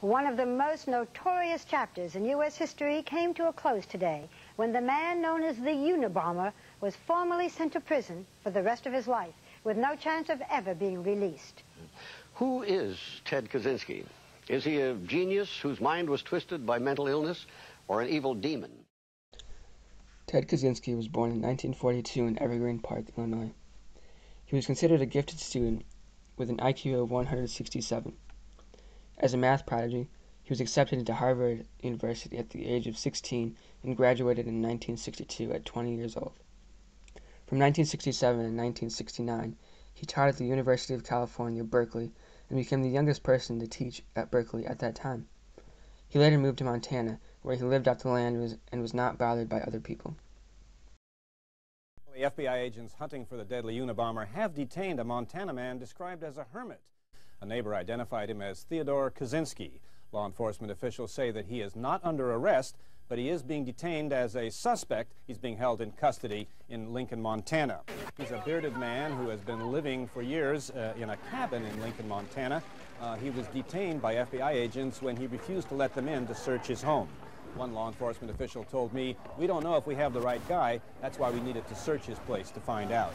One of the most notorious chapters in U.S. history came to a close today when the man known as the Unabomber was formally sent to prison for the rest of his life with no chance of ever being released. Who is Ted Kaczynski? Is he a genius whose mind was twisted by mental illness or an evil demon? Ted Kaczynski was born in 1942 in Evergreen Park, Illinois. He was considered a gifted student with an IQ of 167. As a math prodigy, he was accepted into Harvard University at the age of 16 and graduated in 1962 at 20 years old. From 1967 and 1969, he taught at the University of California, Berkeley, and became the youngest person to teach at Berkeley at that time. He later moved to Montana, where he lived off the land and was not bothered by other people. The FBI agents hunting for the deadly Unabomber have detained a Montana man described as a hermit. A neighbor identified him as Theodore Kaczynski. Law enforcement officials say that he is not under arrest, but he is being detained as a suspect. He's being held in custody in Lincoln, Montana. He's a bearded man who has been living for years in a cabin in Lincoln, Montana. He was detained by FBI agents when he refused to let them in to search his home. One law enforcement official told me, "We don't know if we have the right guy. That's why we needed to search his place to find out."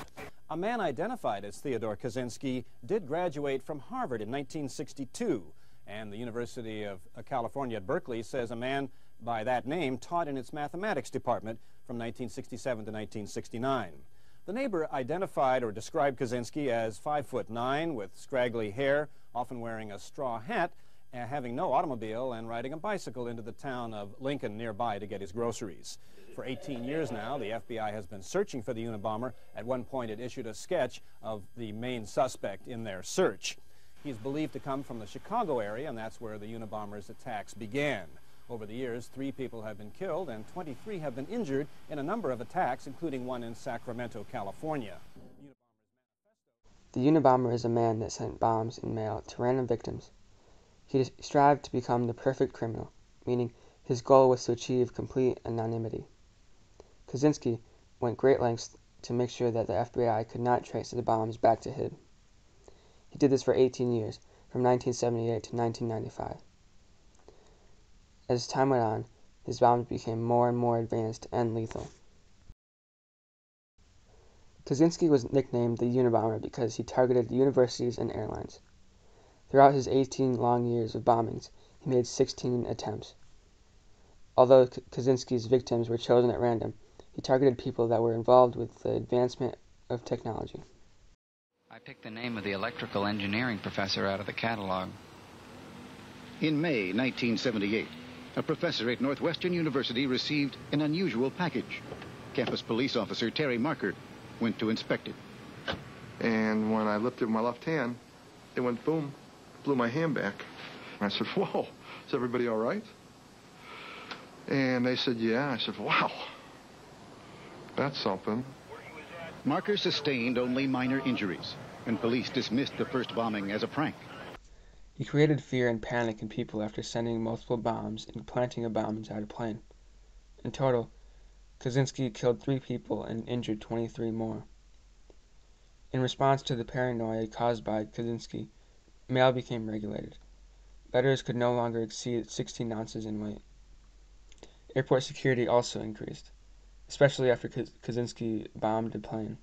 A man identified as Theodore Kaczynski did graduate from Harvard in 1962, and the University of California at Berkeley says a man by that name taught in its mathematics department from 1967 to 1969. The neighbor identified or described Kaczynski as 5'9" with scraggly hair, often wearing a straw hat, having no automobile, and riding a bicycle into the town of Lincoln nearby to get his groceries. For 18 years now, the FBI has been searching for the Unabomber. At one point, it issued a sketch of the main suspect in their search. He's believed to come from the Chicago area, and that's where the Unabomber's attacks began. Over the years, 3 people have been killed and 23 have been injured in a number of attacks, including one in Sacramento, California. The Unabomber is a man that sent bombs in mail to random victims. He strived to become the perfect criminal, meaning his goal was to achieve complete anonymity. Kaczynski went great lengths to make sure that the FBI could not trace the bombs back to him. He did this for 18 years, from 1978 to 1995. As time went on, his bombs became more and more advanced and lethal. Kaczynski was nicknamed the Unabomber because he targeted universities and airlines. Throughout his 18 long years of bombings, he made 16 attempts. Although Kaczynski's victims were chosen at random, he targeted people that were involved with the advancement of technology. I picked the name of the electrical engineering professor out of the catalog. In May 1978, a professor at Northwestern University received an unusual package. Campus police officer Terry Marker went to inspect it. And when I lifted my left hand, it went boom, blew my hand back. I said, "Whoa, is everybody all right?" And they said, "Yeah." I said, "Wow, that's something." Marker sustained only minor injuries, and police dismissed the first bombing as a prank. He created fear and panic in people after sending multiple bombs and planting a bomb inside a plane. In total, Kaczynski killed 3 people and injured 23 more. In response to the paranoia caused by Kaczynski, mail became regulated. Letters could no longer exceed 16 ounces in weight. Airport security also increased, especially after Kaczynski bombed a plane.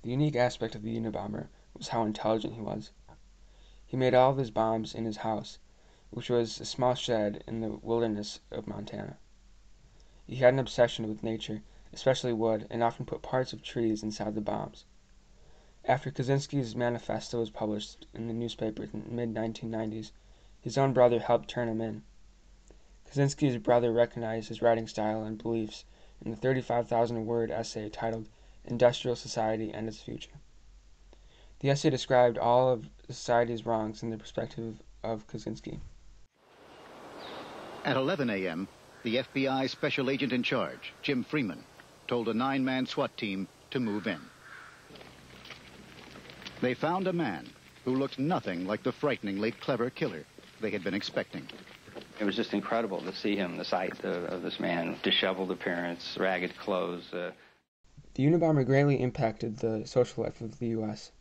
The unique aspect of the Unabomber was how intelligent he was. He made all of his bombs in his house, which was a small shed in the wilderness of Montana. He had an obsession with nature, especially wood, and often put parts of trees inside the bombs. After Kaczynski's manifesto was published in the newspapers in the mid-1990s, his own brother helped turn him in. Kaczynski's brother recognized his writing style and beliefs in the 35,000-word essay titled Industrial Society and Its Future. The essay described all of society's wrongs in the perspective of Kaczynski. At 11 a.m., the FBI special agent in charge, Jim Freeman, told a 9-man SWAT team to move in. They found a man who looked nothing like the frighteningly clever killer they had been expecting. It was just incredible to see him, the sight of this man, disheveled appearance, ragged clothes. The Unabomber greatly impacted the social life of the U.S.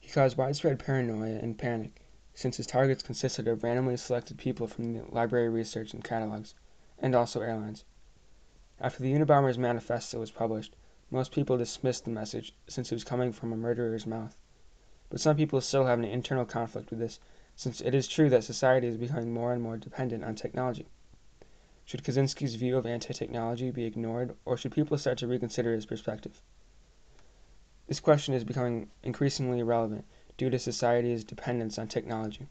He caused widespread paranoia and panic, since his targets consisted of randomly selected people from the library research and catalogs, and also airlines. After the Unabomber's manifesto was published, most people dismissed the message since it was coming from a murderer's mouth. But some people still have an internal conflict with this, since it is true that society is becoming more and more dependent on technology. Should Kaczynski's view of anti-technology be ignored, or should people start to reconsider his perspective? This question is becoming increasingly relevant due to society's dependence on technology.